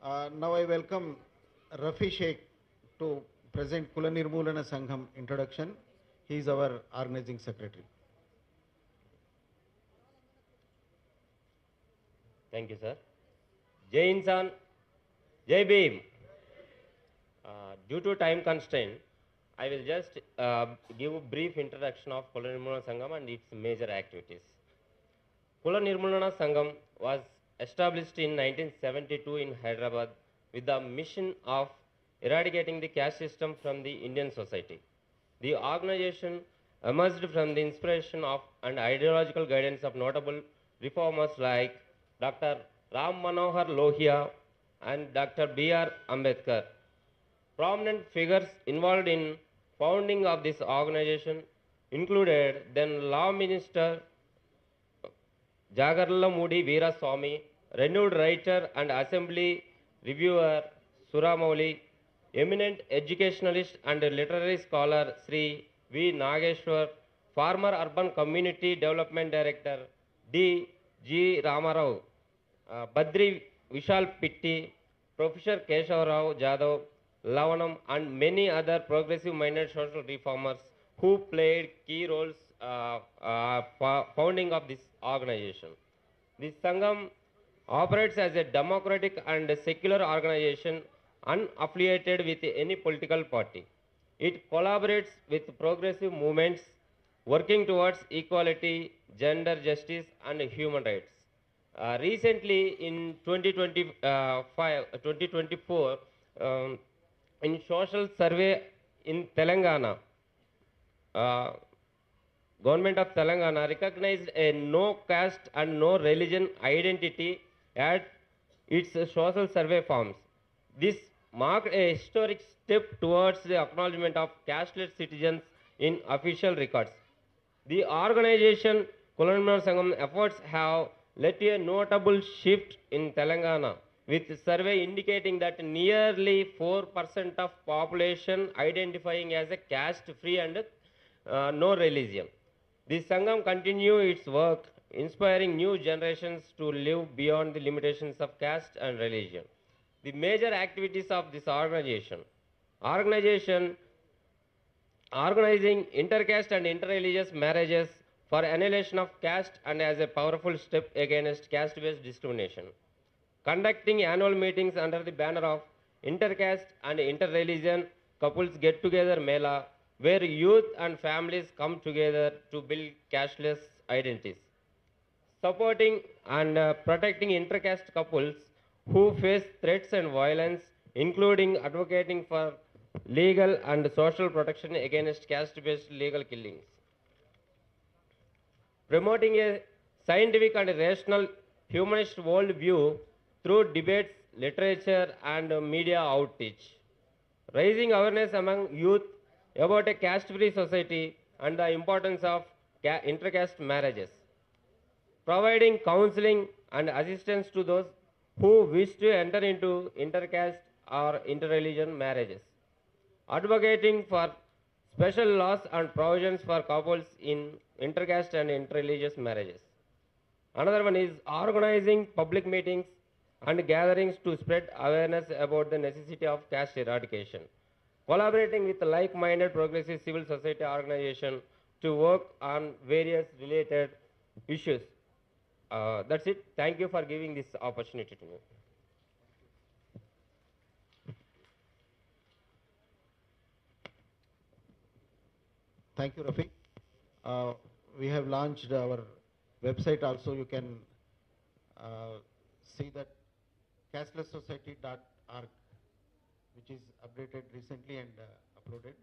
Now I welcome Rafi Sheikh to present Kula Nirmulana Sangham introduction. He is our organizing secretary. Thank you, sir. Jai Insan, Jai Bhim. Due to time constraint, I will just give a brief introduction of Kula Nirmulana Sangham and its major activities. Kula Nirmulana Sangham was established in 1972 in Hyderabad with the mission of eradicating the caste system from the Indian society. The organization emerged from the inspiration of and ideological guidance of notable reformers like Dr. Ram Manohar Lohia and Dr. B.R. Ambedkar. Prominent figures involved in founding of this organization included then Law Minister Jagarlamudi Veeraswamy, renowned writer and assembly reviewer Suramouli, eminent educationalist and literary scholar Sri V. Nageshwar, former urban community development director D. G. Ramarao, Badri Vishal Pitti, Professor Keshavarao Jadhav, Lavanam, and many other progressive-minded social reformers who played key roles founding of this organization. This Sangam operates as a democratic and secular organization unaffiliated with any political party. It collaborates with progressive movements working towards equality, gender justice, and human rights. Recently, in 2024, in social survey in Telangana, Government of Telangana recognized a no caste and no religion identity at its social survey forms. This marked a historic step towards the acknowledgement of casteless citizens in official records. The organization Kula Nirmulana Sangham efforts have led to a notable shift in Telangana, with survey indicating that nearly 4% of population identifying as a caste-free and no religion. The Sangam continue its work, inspiring new generations to live beyond the limitations of caste and religion. The major activities of this organization organizing intercaste and interreligious marriages for annihilation of caste and as a powerful step against caste-based discrimination. Conducting annual meetings under the banner of Intercaste and Interreligion Couples Get Together Mela, where youth and families come together to build casteless identities. Supporting and protecting intercaste couples who face threats and violence, including advocating for legal and social protection against caste-based legal killings. Promoting a scientific and rational humanist worldview through debates, literature, and media outreach. Raising awareness among youth about a caste-free society and the importance of intercaste marriages. Providing counseling and assistance to those who wish to enter into intercaste or interreligion marriages. Advocating for special laws and provisions for couples in intercaste and interreligious marriages. Another one is organizing public meetings and gatherings to spread awareness about the necessity of caste eradication. Collaborating with like-minded progressive civil society organizations to work on various related issues. That's it. Thank you for giving this opportunity to me. Thank you, Rafi. We have launched our website also. You can see that castelesssociety.org, which is updated recently and uploaded.